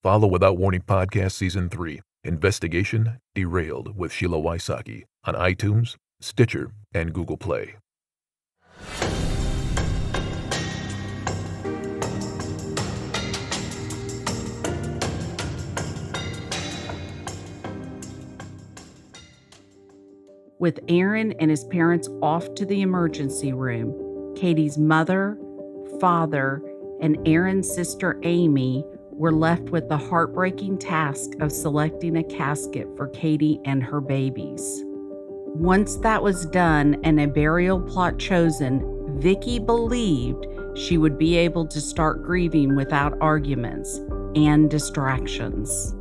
Follow Without Warning Podcast Season 3, Investigation, Derailed with Sheila Wysocki on iTunes, Stitcher, and Google Play. With Aaron and his parents off to the emergency room, Kadie's mother, father, and Aaron's sister Amy were left with the heartbreaking task of selecting a casket for Kadie and her babies. Once that was done and a burial plot chosen, Vicky believed she would be able to start grieving without arguments and distractions.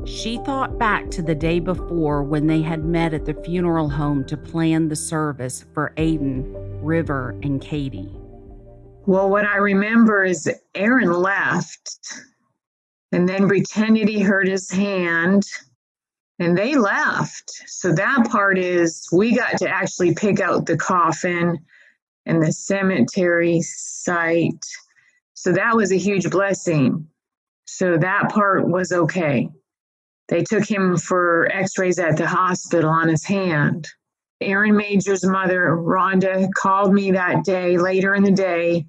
She thought back to the day before when they had met at the funeral home to plan the service for Aadon, River, and Kadie. Well, what I remember is Aaron left and then pretended he hurt his hand, and they left. So that part is we got to actually pick out the coffin and the cemetery site. So that was a huge blessing. So that part was okay. They took him for x-rays at the hospital on his hand. Aadon Major's mother, Rahnda, called me that day, later in the day.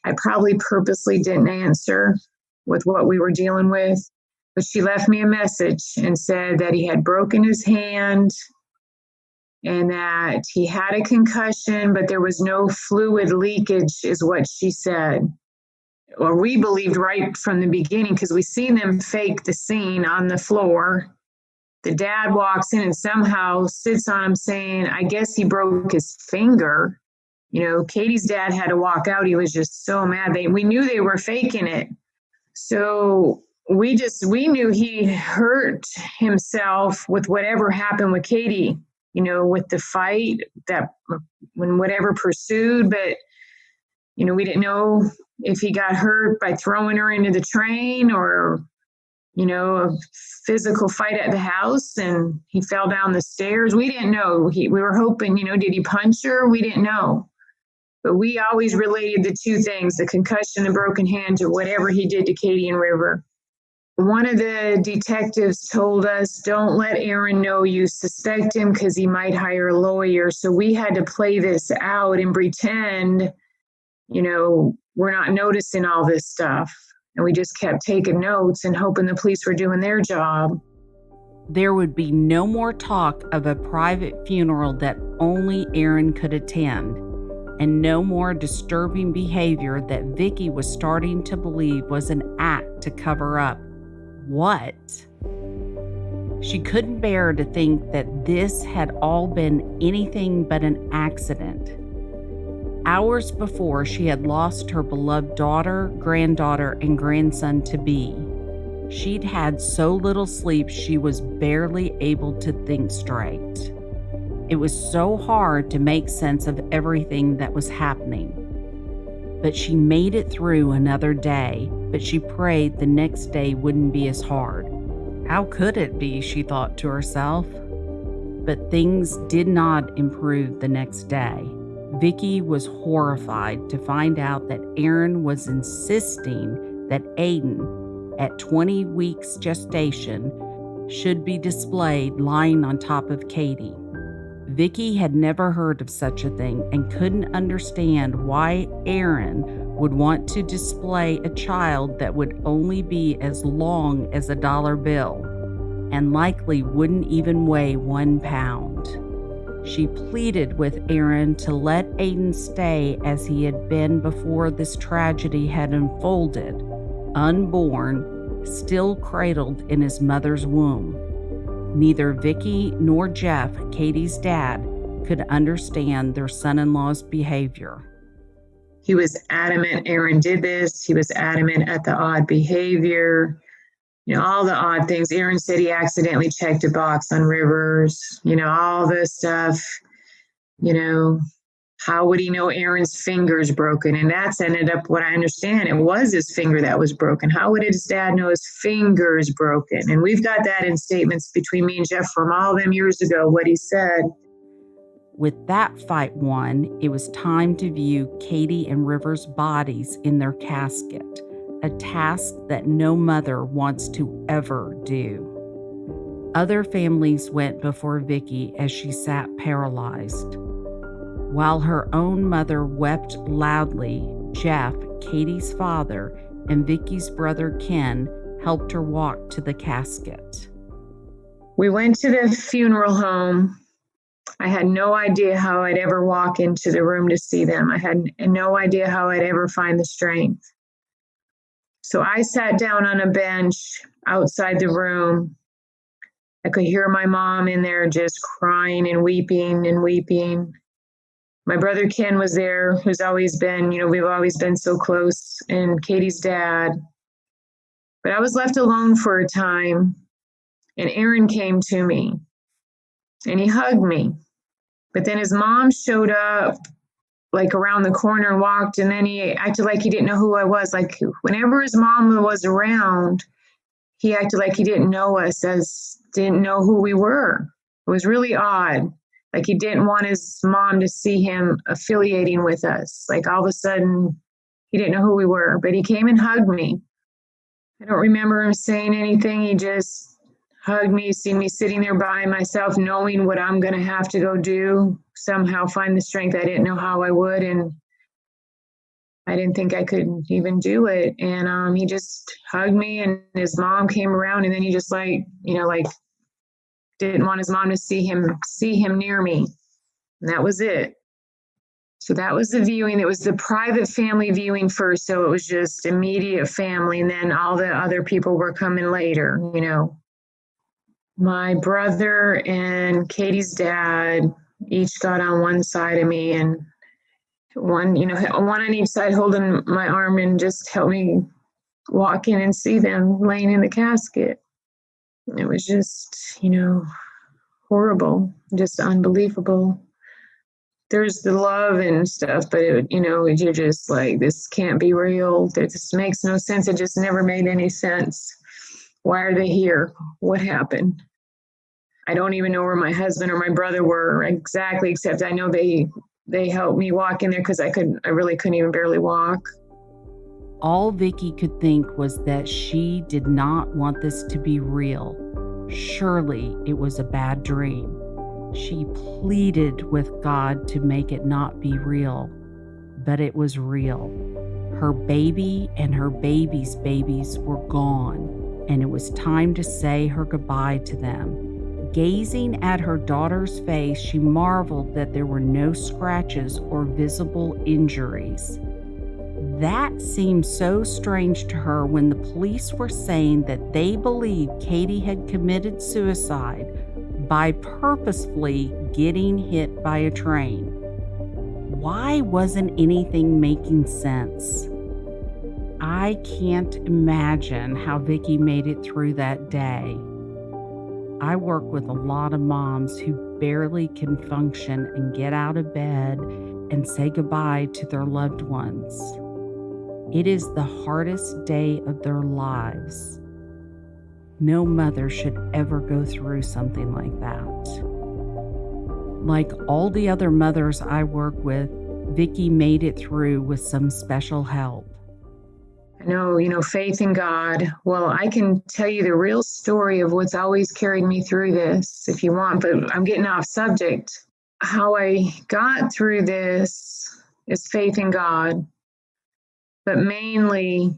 I probably purposely didn't answer with what we were dealing with, but she left me a message and said that he had broken his hand and that he had a concussion, but there was no fluid leakage, is what she said. Or we believed right from the beginning, because we seen them fake the scene on the floor. The dad walks in and somehow sits on him saying, I guess he broke his finger. You know, Kadie's dad had to walk out. He was just so mad. We knew they were faking it. So we knew he hurt himself with whatever happened with Kadie, you know, with the fight that when whatever pursued. But, you know, we didn't know if he got hurt by throwing her into the train or, you know, a physical fight at the house and he fell down the stairs. We didn't know. We were hoping, you know, did he punch her? We didn't know. But we always related the two things, the concussion and broken hand, to whatever he did to Kadie and River. One of the detectives told us, don't let Aaron know you suspect him because he might hire a lawyer. So we had to play this out and pretend, you know, we're not noticing all this stuff. And we just kept taking notes and hoping the police were doing their job. There would be no more talk of a private funeral that only Aaron could attend, and no more disturbing behavior that Vicky was starting to believe was an act to cover up what? She couldn't bear to think that this had all been anything but an accident. Hours before, she had lost her beloved daughter, granddaughter, and grandson-to-be. She'd had so little sleep she was barely able to think straight. It was so hard to make sense of everything that was happening. But she made it through another day, but she prayed the next day wouldn't be as hard. How could it be, she thought to herself. But things did not improve the next day. Vicky was horrified to find out that Aaron was insisting that Aadon, at 20 weeks gestation, should be displayed lying on top of Kadie. Vicky had never heard of such a thing and couldn't understand why Aaron would want to display a child that would only be as long as a dollar bill and likely wouldn't even weigh 1 pound. She pleaded with Aaron to let Aadon stay as he had been before this tragedy had unfolded, unborn, still cradled in his mother's womb. Neither Vicky nor Jeff, Kadie's dad, could understand their son-in-law's behavior. He was adamant Aaron did this. He was adamant at the odd behavior, you know, all the odd things. Aaron said he accidentally checked a box on Rivers, you know, all this stuff. You know, how would he know Aaron's finger's broken? And that's ended up what I understand. It was his finger that was broken. How would his dad know his finger is broken? And we've got that in statements between me and Jeff from all them years ago, what he said. With that fight won, it was time to view Kadie and River's bodies in their casket, a task that no mother wants to ever do. Other families went before Vicky as she sat paralyzed. While her own mother wept loudly, Jeff, Kadie's father, and Vicky's brother Ken helped her walk to the casket. We went to the funeral home. I had no idea how I'd ever walk into the room to see them. I had no idea how I'd ever find the strength. So I sat down on a bench outside the room. I could hear my mom in there just crying and weeping and weeping. My brother Ken was there, who's always been, we've always been so close, and Kadie's dad. But I was left alone for a time, and Aaron came to me, and he hugged me. But then his mom showed up, like around the corner and walked, and then he acted like he didn't know who I was. Like whenever his mom was around, he acted like he didn't know us, didn't know who we were. It was really odd. Like he didn't want his mom to see him affiliating with us. Like all of a sudden, he didn't know who we were, but he came and hugged me. I don't remember him saying anything. He just hugged me, see me sitting there by myself, knowing what I'm going to have to go do, somehow find the strength. I didn't know how I would, and I didn't think I could even do it. And he just hugged me, and his mom came around, and then he just didn't want his mom to see him near me. And that was it. So that was the viewing. It was the private family viewing first. So it was just immediate family. And then all the other people were coming later, My brother and Kadie's dad each got on one side of me, and one on each side holding my arm and just helped me walk in and see them laying in the casket. It was just, horrible, just unbelievable. There's the love and stuff, but you're just like, this can't be real. This makes no sense. It just never made any sense. Why are they here? What happened? I don't even know where my husband or my brother were exactly, except I know they helped me walk in there because I really couldn't even barely walk. All Vicky could think was that she did not want this to be real. Surely it was a bad dream. She pleaded with God to make it not be real, but it was real. Her baby and her baby's babies were gone, and it was time to say her goodbye to them. Gazing at her daughter's face, she marveled that there were no scratches or visible injuries. That seemed so strange to her when the police were saying that they believed Kadie had committed suicide by purposefully getting hit by a train. Why wasn't anything making sense? I can't imagine how Vicky made it through that day. I work with a lot of moms who barely can function and get out of bed and say goodbye to their loved ones. It is the hardest day of their lives. No mother should ever go through something like that. Like all the other mothers I work with, Vicky made it through with some special help. I know, faith in God. Well, I can tell you the real story of what's always carried me through this if you want, but I'm getting off subject. How I got through this is faith in God, but mainly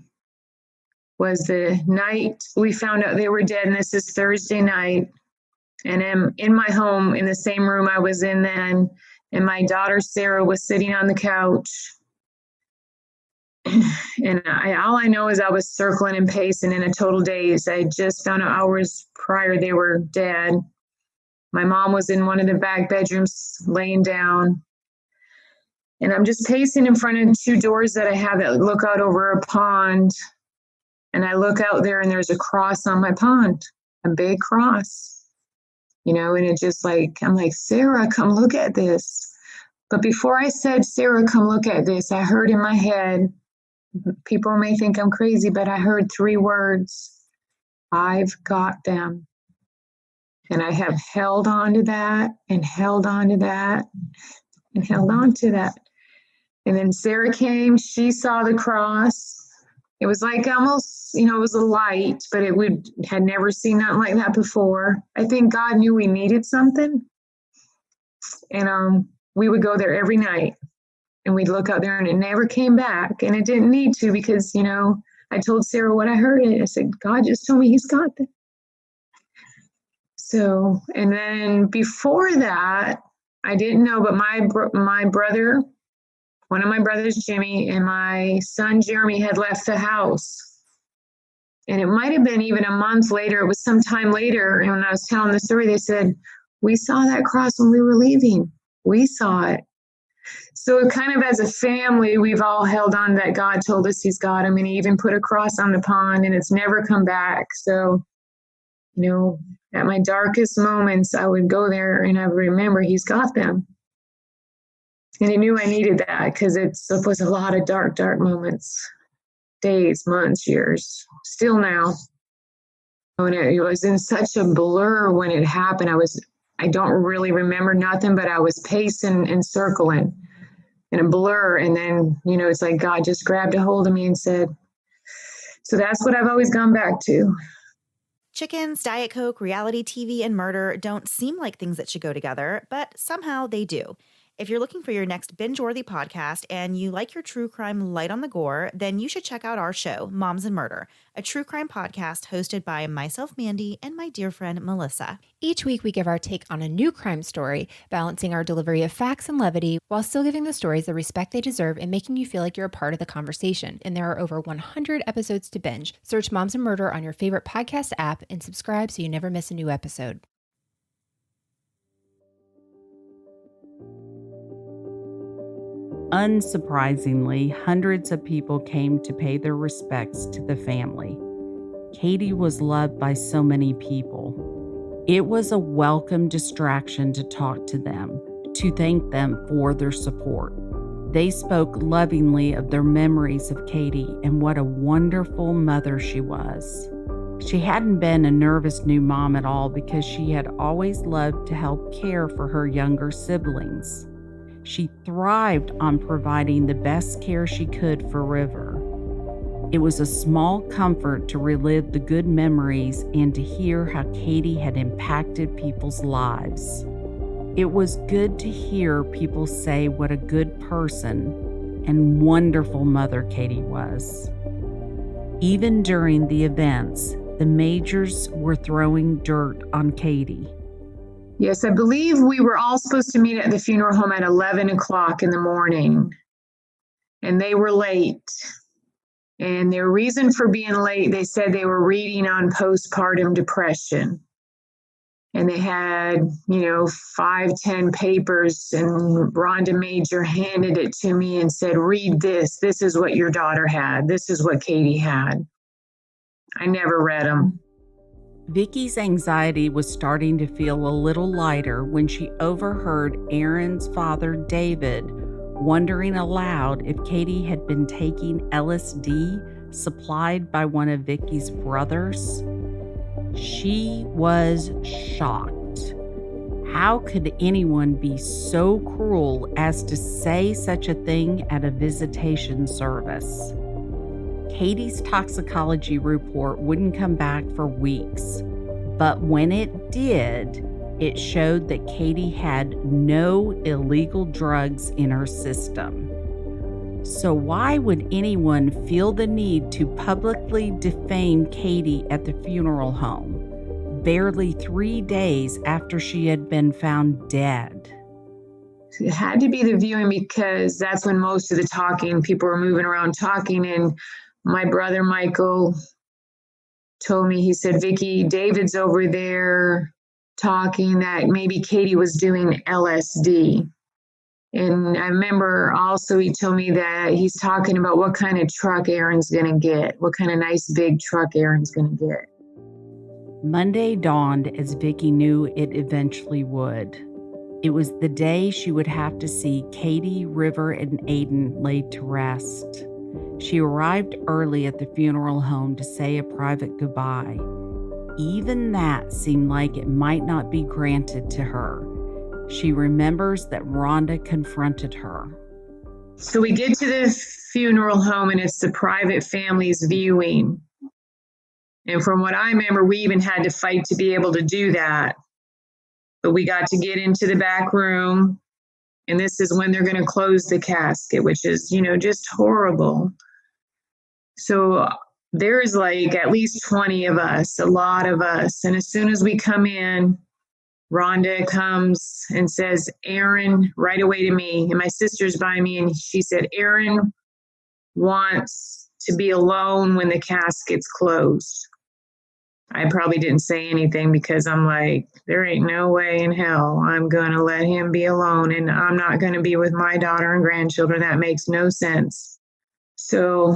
was the night we found out they were dead, and this is Thursday night, and I'm in my home in the same room I was in then, and my daughter Sarah was sitting on the couch. And all I know is I was circling and pacing in a total daze. I just found out hours prior they were dead. My mom was in one of the back bedrooms laying down. And I'm just pacing in front of two doors that I have that look out over a pond. And I look out there and there's a cross on my pond, a big cross, and it just I'm like, Sarah, come look at this. But before I said, Sarah, come look at this, I heard in my head, people may think I'm crazy, but I heard 3 words: I've got them. And I have held on to that and held on to that and held on to that. And then Sarah came, she saw the cross, It was like almost, it was a light, but had never seen nothing like that before. I think God knew we needed something. And we would go there every night and we'd look out there and it never came back. And it didn't need to because, I told Sarah what I heard. And I said, God just told me he's got them. So, and then before that, I didn't know, but my brother, one of my brothers, Jimmy, and my son, Jeremy, had left the house. And it might have been even a month later. It was some time later. And when I was telling the story, they said, we saw that cross when we were leaving. We saw it. So kind of as a family, we've all held on that God told us he's got him. And he even put a cross on the pond and it's never come back. So, at my darkest moments, I would go there and I would remember he's got them. And he knew I needed that because it was a lot of dark, dark moments, days, months, years, still now. And it was in such a blur when it happened. I don't really remember nothing, but I was pacing and circling in a blur. And then, it's like God just grabbed a hold of me and said, so that's what I've always gone back to. Chickens, Diet Coke, reality TV, and murder don't seem like things that should go together, but somehow they do. If you're looking for your next binge-worthy podcast and you like your true crime light on the gore, then you should check out our show, Moms and Murder, a true crime podcast hosted by myself, Mandy, and my dear friend, Melissa. Each week, we give our take on a new crime story, balancing our delivery of facts and levity while still giving the stories the respect they deserve and making you feel like you're a part of the conversation. And there are over 100 episodes to binge. Search Moms and Murder on your favorite podcast app and subscribe so you never miss a new episode. Unsurprisingly, hundreds of people came to pay their respects to the family. Kadie was loved by so many people. It was a welcome distraction to talk to them, to thank them for their support. They spoke lovingly of their memories of Kadie and what a wonderful mother she was. She hadn't been a nervous new mom at all because she had always loved to help care for her younger siblings. She thrived on providing the best care she could for River. It was a small comfort to relive the good memories and to hear how Kadie had impacted people's lives. It was good to hear people say what a good person and wonderful mother Kadie was. Even during the events, the Majors were throwing dirt on Kadie. Yes, I believe we were all supposed to meet at the funeral home at 11 o'clock in the morning, and they were late. And their reason for being late, they said they were reading on postpartum depression. And they had, 5-10 papers, and Rahnda Major handed it to me and said, read this. This is what your daughter had. This is what Kadie had. I never read them. Vicky's anxiety was starting to feel a little lighter when she overheard Aaron's father, David, wondering aloud if Kadie had been taking LSD supplied by one of Vicky's brothers. She was shocked. How could anyone be so cruel as to say such a thing at a visitation service? Kadie's toxicology report wouldn't come back for weeks, but when it did, it showed that Kadie had no illegal drugs in her system. So why would anyone feel the need to publicly defame Kadie at the funeral home, barely 3 days after she had been found dead? It had to be the viewing because that's when most of the talking, people were moving around talking, and my brother Michael told me, he said, Vicky, David's over there talking that maybe Kadie was doing LSD. And I remember also he told me that he's talking about what kind of truck Aaron's going to get, what kind of nice big truck Aaron's going to get. Monday dawned as Vicky knew it eventually would. It was the day she would have to see Kadie, River, and Aadon laid to rest. She arrived early at the funeral home to say a private goodbye. Even that seemed like it might not be granted to her. She remembers that Rahnda confronted her. So we get to the funeral home and it's the private family's viewing. And from what I remember, we even had to fight to be able to do that. But we got to get into the back room. And this is when they're going to close the casket, which is, just horrible. So there's like at least 20 of us, a lot of us. And as soon as we come in, Rahnda comes and says, Aaron, right away to me. And my sister's by me. And she said, Aaron wants to be alone when the casket's closed. I probably didn't say anything because I'm like, there ain't no way in hell I'm going to let him be alone. And I'm not going to be with my daughter and grandchildren. That makes no sense. So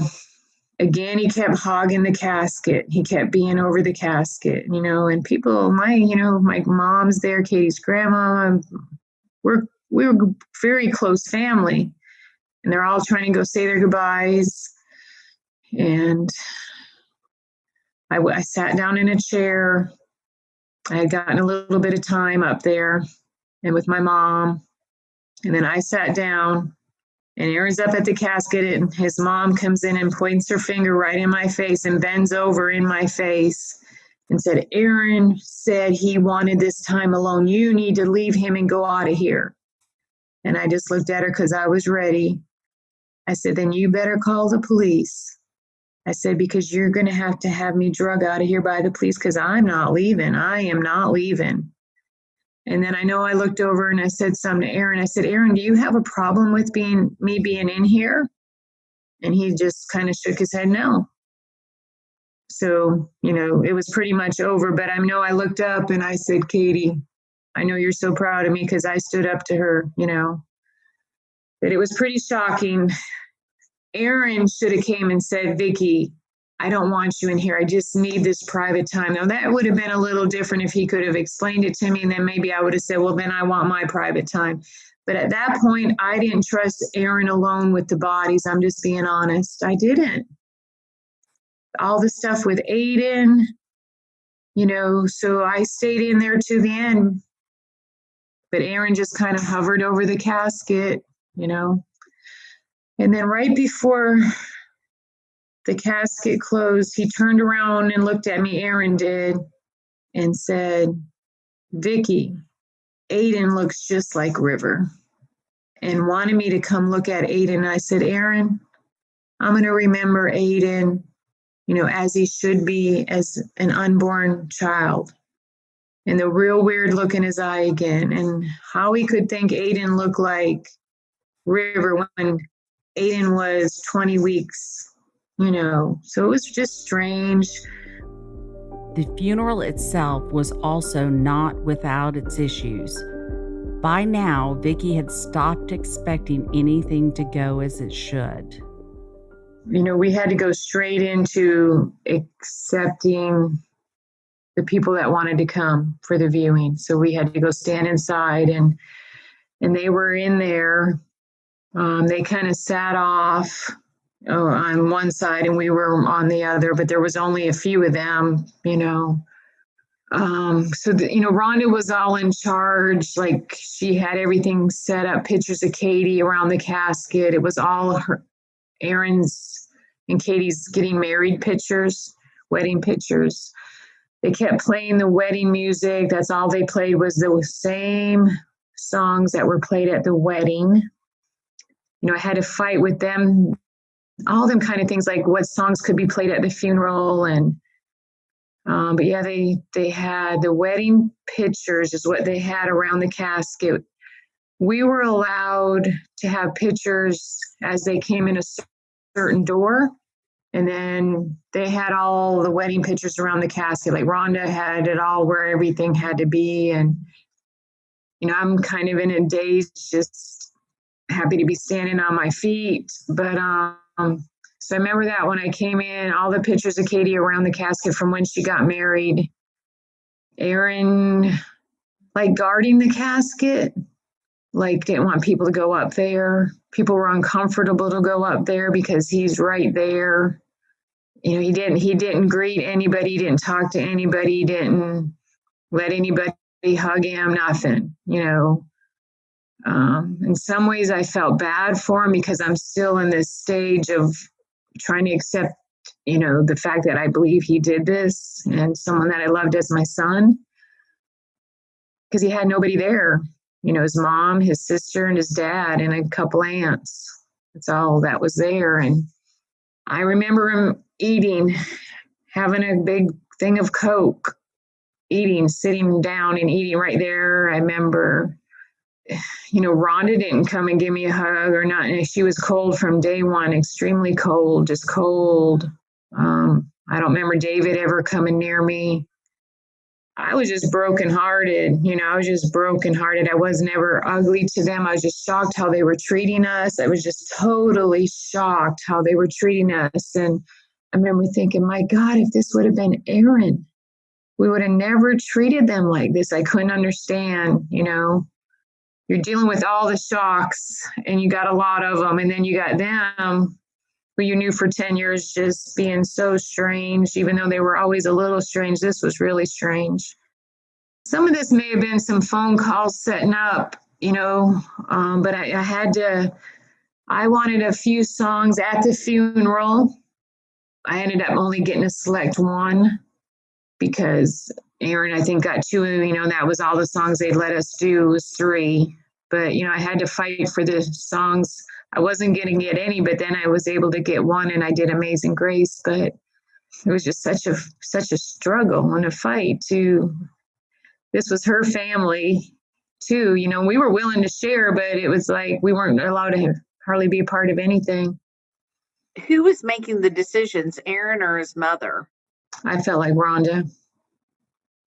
again, he kept hogging the casket. He kept being over the casket, and people, my mom's there, Kadie's grandma, we were very close family, and they're all trying to go say their goodbyes. And I sat down in a chair. I had gotten a little bit of time up there and with my mom. And then I sat down, and Aaron's up at the casket, and his mom comes in and points her finger right in my face and bends over in my face and said, Aaron said he wanted this time alone. You need to leave him and go out of here. And I just looked at her because I was ready. I said, then you better call the police. I said, because you're going to have me drug out of here by the police because I'm not leaving. I am not leaving. And then I know I looked over and I said something to Aaron. I said, Aaron, do you have a problem with me being in here? And he just kind of shook his head, no. So, it was pretty much over. But I know I looked up and I said, Kadie, I know you're so proud of me because I stood up to her, But it was pretty shocking. Aaron should have came and said, Vicky, I don't want you in here. I just need this private time. Now, that would have been a little different if he could have explained it to me, and then maybe I would have said, well, then I want my private time. But at that point, I didn't trust Aaron alone with the bodies. I'm just being honest. I didn't. All the stuff with Aadon, so I stayed in there to the end. But Aaron just kind of hovered over the casket, And then right before the casket closed, he turned around and looked at me, Aaron did, and said, Vicky, Aadon looks just like River, and wanted me to come look at Aadon. And I said, Aaron, I'm going to remember Aadon, as he should be, as an unborn child. And the real weird look in his eye again, and how he could think Aadon looked like River when Aadon was 20 weeks, so it was just strange. The funeral itself was also not without its issues. By now, Vicky had stopped expecting anything to go as it should. We had to go straight into accepting the people that wanted to come for the viewing. So we had to go stand inside, and they were in there. They kind of sat off on one side and we were on the other, but there was only a few of them, Rahnda was all in charge. Like, she had everything set up, pictures of Kadie around the casket. It was all Aaron's and Kadie's getting married pictures, wedding pictures. They kept playing the wedding music. That's all they played was the same songs that were played at the wedding. I had to fight with them, all them kind of things, like what songs could be played at the funeral. And but yeah, they had the wedding pictures is what they had around the casket. We were allowed to have pictures as they came in a certain door, and then they had all the wedding pictures around the casket. Like, Rahnda had it all where everything had to be. And I'm kind of in a daze, just happy to be standing on my feet. But so I remember that when I came in, all the pictures of Kadie around the casket from when she got married. Aaron, like, guarding the casket, like, didn't want people to go up there. People were uncomfortable to go up there because he's right there. He didn't greet anybody, didn't talk to anybody, didn't let anybody hug him, nothing, In some ways, I felt bad for him because I'm still in this stage of trying to accept, the fact that I believe he did this and someone that I loved as my son, because he had nobody there. His mom, his sister, and his dad, and a couple aunts. That's all that was there. And I remember him eating, having a big thing of Coke, sitting down and eating right there. I remember, Rahnda didn't come and give me a hug or not. And she was cold from day one, extremely cold, just cold. I don't remember David ever coming near me. I was just brokenhearted. I was just brokenhearted. I was never ugly to them. I was just shocked how they were treating us. I was just totally shocked how they were treating us. And I remember thinking, my God, if this would have been Aaron, we would have never treated them like this. I couldn't understand, You're dealing with all the shocks and you got a lot of them. And then you got them who you knew for 10 years just being so strange, even though they were always a little strange. This was really strange. Some of this may have been some phone calls setting up, but I wanted a few songs at the funeral. I ended up only getting to select one because Aaron, I think, got two, and that was all the songs they'd let us do was 3. But, I had to fight for the songs. I wasn't going to get any, but then I was able to get one, and I did Amazing Grace. But it was just such a struggle and a fight too. This was her family too. We were willing to share, but it was like we weren't allowed to hardly be a part of anything. Who was making the decisions, Aaron or his mother? I felt like Rahnda.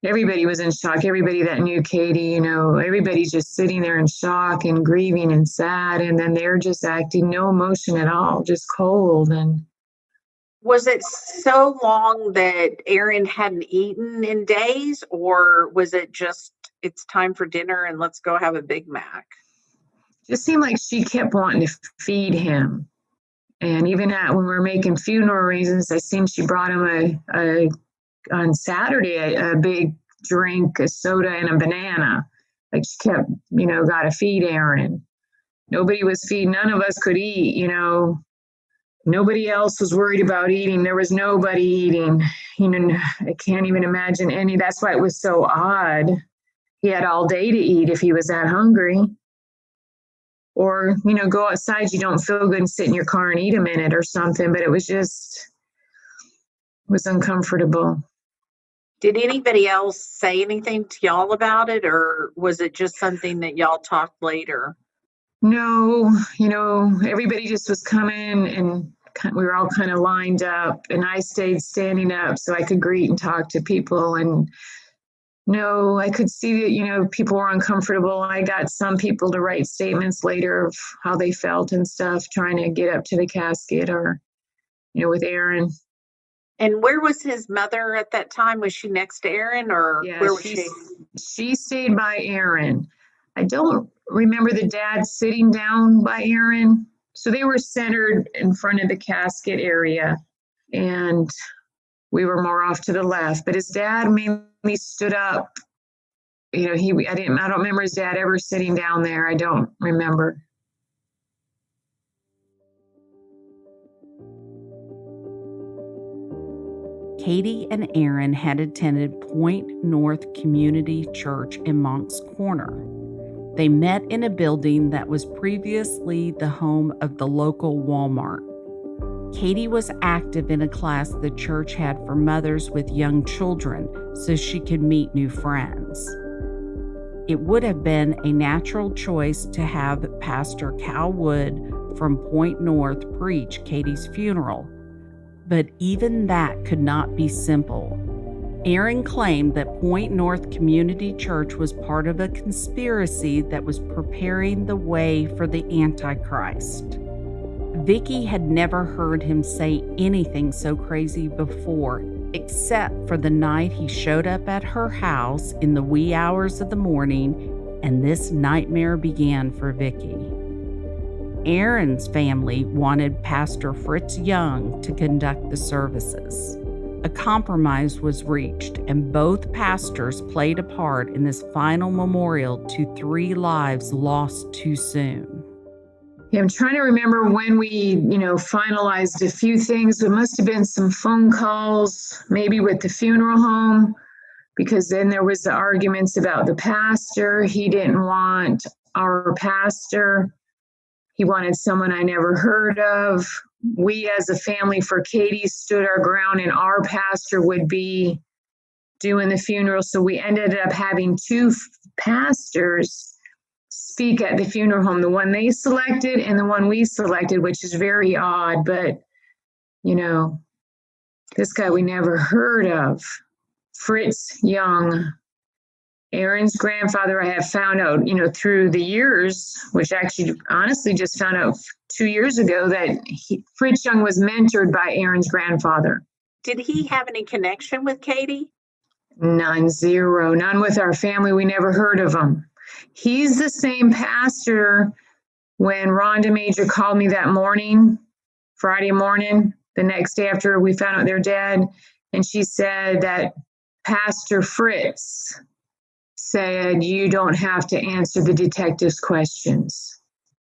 Everybody was in shock. Everybody that knew Kadie, everybody's just sitting there in shock and grieving and sad. And then they're just acting no emotion at all, just cold. And was it so long that Aaron hadn't eaten in days, or was it just, it's time for dinner and let's go have a Big Mac? Just seemed like she kept wanting to feed him. And even when we were making funeral arrangements, I seen she brought him on Saturday, a big drink, a soda, and a banana. Like she kept, got to feed Aaron. Nobody was feeding. None of us could eat, Nobody else was worried about eating. There was nobody eating. I can't even imagine any. That's why it was so odd. He had all day to eat if he was that hungry. Or, go outside, you don't feel good and sit in your car and eat a minute or something. But it was uncomfortable. Did anybody else say anything to y'all about it, or was it just something that y'all talked later? No, everybody just was coming and we were all kind of lined up, and I stayed standing up so I could greet and talk to people. And no, I could see that, people were uncomfortable. I got some people to write statements later of how they felt and stuff, trying to get up to the casket or, with Aaron. And where was his mother at that time? Was she next to Aaron, or where was she? She stayed by Aaron. I don't remember the dad sitting down by Aaron. So they were centered in front of the casket area, and we were more off to the left. But his dad mainly stood up. I don't remember his dad ever sitting down there. I don't remember. Kadie and Aaron had attended Point North Community Church in Moncks Corner. They met in a building that was previously the home of the local Walmart. Kadie was active in a class the church had for mothers with young children so she could meet new friends. It would have been a natural choice to have Pastor Cal Wood from Point North preach Kadie's funeral, but even that could not be simple. Aaron claimed that Point North Community Church was part of a conspiracy that was preparing the way for the Antichrist. Vicky had never heard him say anything so crazy before, except for the night he showed up at her house in the wee hours of the morning, and this nightmare began for Vicky. Aaron's family wanted Pastor Fritz Young to conduct the services. A compromise was reached, and both pastors played a part in this final memorial to 3 lives lost too soon. Yeah, I'm trying to remember when we, finalized a few things. There must have been some phone calls, maybe with the funeral home, because then there was the arguments about the pastor. He didn't want our pastor. He wanted someone I never heard of. We as a family for Kadie stood our ground, and our pastor would be doing the funeral. So we ended up having 2 pastors speak at the funeral home, the one they selected and the one we selected, which is very odd. But, this guy we never heard of, Fritz Young, Aaron's grandfather, I have found out, through the years, which actually honestly just found out 2 years ago that Fritz Young was mentored by Aaron's grandfather. Did he have any connection with Kadie? None, zero, none with our family. We never heard of him. He's the same pastor when Rahnda Major called me that morning, Friday morning, the next day after we found out they're dead. And she said that Pastor Fritz said, you don't have to answer the detective's questions.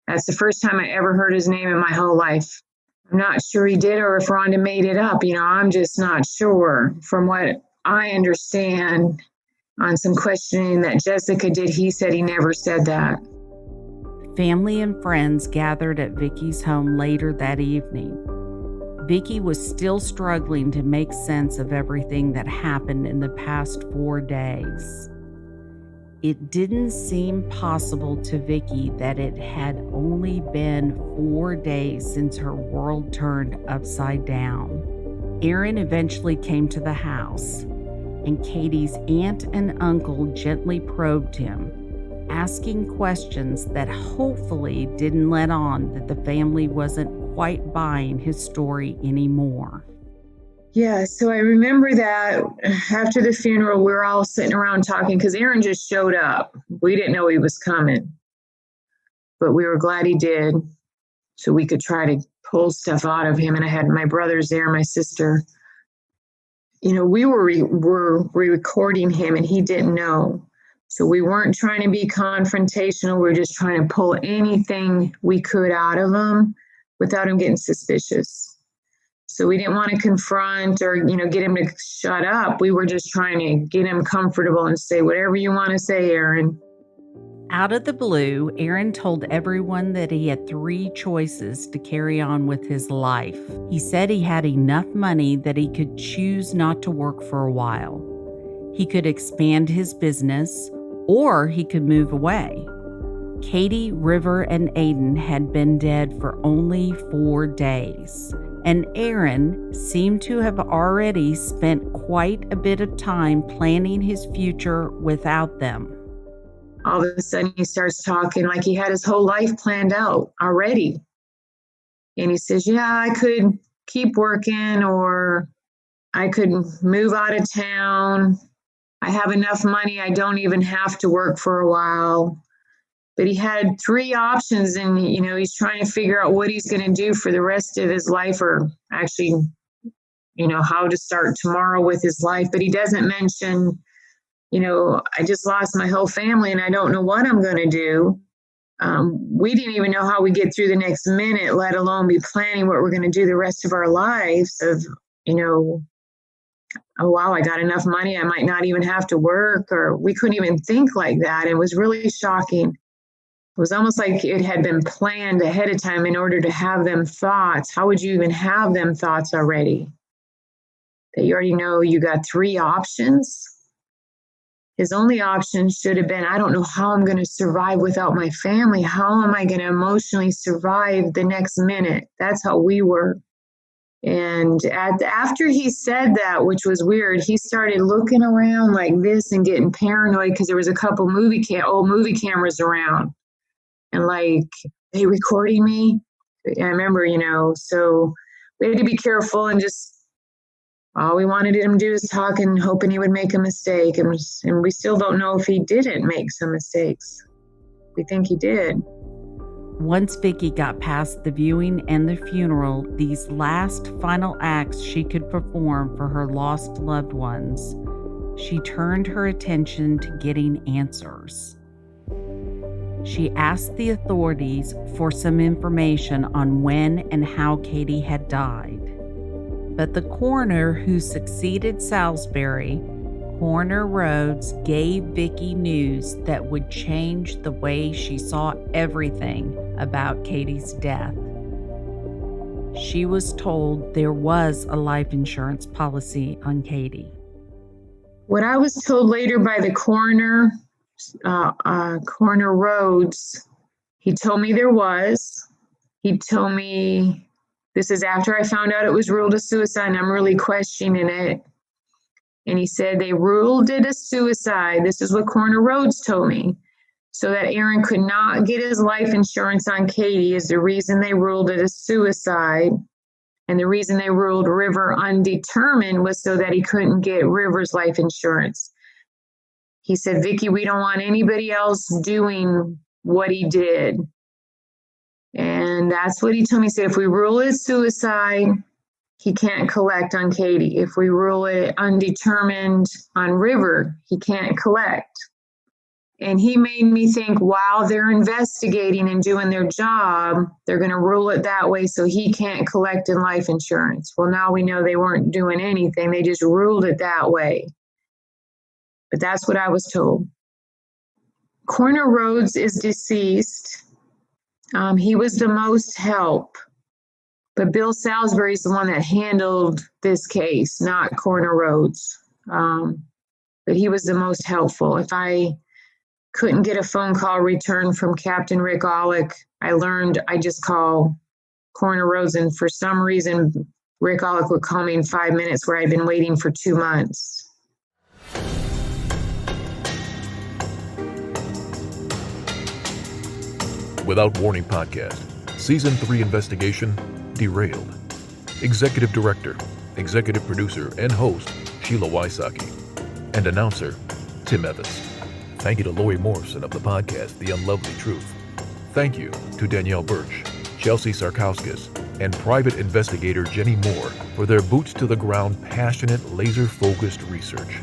That's the first time I ever heard his name in my whole life. I'm not sure he did or if Rahnda made it up. I'm just not sure. From what I understand on some questioning that Jessica did, he said he never said that. Family and friends gathered at Vicky's home later that evening. Vicky was still struggling to make sense of everything that happened in the past 4 days. It didn't seem possible to Vicky that it had only been 4 days since her world turned upside down. Aaron eventually came to the house, and Kadie's aunt and uncle gently probed him, asking questions that hopefully didn't let on that the family wasn't quite buying his story anymore. Yeah, so I remember that after the funeral, we were all sitting around talking because Aaron just showed up. We didn't know he was coming, but we were glad he did so we could try to pull stuff out of him. And I had my brothers there, my sister. We were recording him and he didn't know. So we weren't trying to be confrontational. We were just trying to pull anything we could out of him without him getting suspicious. So we didn't want to confront or, get him to shut up. We were just trying to get him comfortable and say whatever you want to say, Aaron. Out of the blue, Aaron told everyone that he had 3 choices to carry on with his life. He said he had enough money that he could choose not to work for a while. He could expand his business, or he could move away. Kadie, River, and Aadon had been dead for only 4 days, and Aaron seemed to have already spent quite a bit of time planning his future without them. All of a sudden he starts talking like he had his whole life planned out already. And he says, yeah, I could keep working or I could move out of town. I have enough money. I don't even have to work for a while. But he had 3 options and, he's trying to figure out what he's going to do for the rest of his life or actually, how to start tomorrow with his life. But he doesn't mention, I just lost my whole family and I don't know what I'm going to do. We didn't even know how we get through the next minute, let alone be planning what we're going to do the rest of our lives of, oh, wow, I got enough money. I might not even have to work, or we couldn't even think like that. It was really shocking. It was almost like it had been planned ahead of time in order to have them thoughts. How would you even have them thoughts already? That you already know you got 3 options. His only option should have been, I don't know how I'm going to survive without my family. How am I going to emotionally survive the next minute? That's how we were. And after he said that, which was weird, he started looking around like this and getting paranoid because there was a couple old movie cameras around. And like, they recording me? I remember, so we had to be careful and just, all we wanted him to do is talk and hoping he would make a mistake. And we still don't know if he didn't make some mistakes. We think he did. Once Vicky got past the viewing and the funeral, these last final acts she could perform for her lost loved ones, she turned her attention to getting answers. She asked the authorities for some information on when and how Kadie had died. But the coroner who succeeded Salisbury, Coroner Rhodes, gave Vicky news that would change the way she saw everything about Kadie's death. She was told there was a life insurance policy on Kadie. What I was told later by the coroner, Coroner Rhodes, he told me there was. He told me, this is after I found out it was ruled a suicide, and I'm really questioning it. And he said they ruled it a suicide. This is what Coroner Rhodes told me. So that Aaron could not get his life insurance on Kadie is the reason they ruled it a suicide. And the reason they ruled River undetermined was so that he couldn't get River's life insurance. He said, Vicky, we don't want anybody else doing what he did. And that's what he told me. He said, if we rule it suicide, he can't collect on Kadie. If we rule it undetermined on River, he can't collect. And he made me think, while they're investigating and doing their job, they're going to rule it that way so he can't collect in life insurance. Well, now we know they weren't doing anything. They just ruled it that way. But that's what I was told. Coroner Rhodes is deceased. He was the most help. But Bill Salisbury is the one that handled this case, not Coroner Rhodes. But he was the most helpful. If I couldn't get a phone call returned from Captain Rick Ollick, I learned I just call Coroner Rhodes, and for some reason, Rick Ollick would call me in 5 minutes where I'd been waiting for 2 months. Without Warning Podcast, Season 3 investigation, Derailed. Executive Director, Executive Producer, and Host, Sheila Wysocki. And Announcer, Tim Evans. Thank you to Lori Morrison of the podcast, The Unlovely Truth. Thank you to Danielle Birch, Chelsea Sarkowskis, and private investigator Jenny Moore for their boots-to-the-ground, passionate, laser-focused research.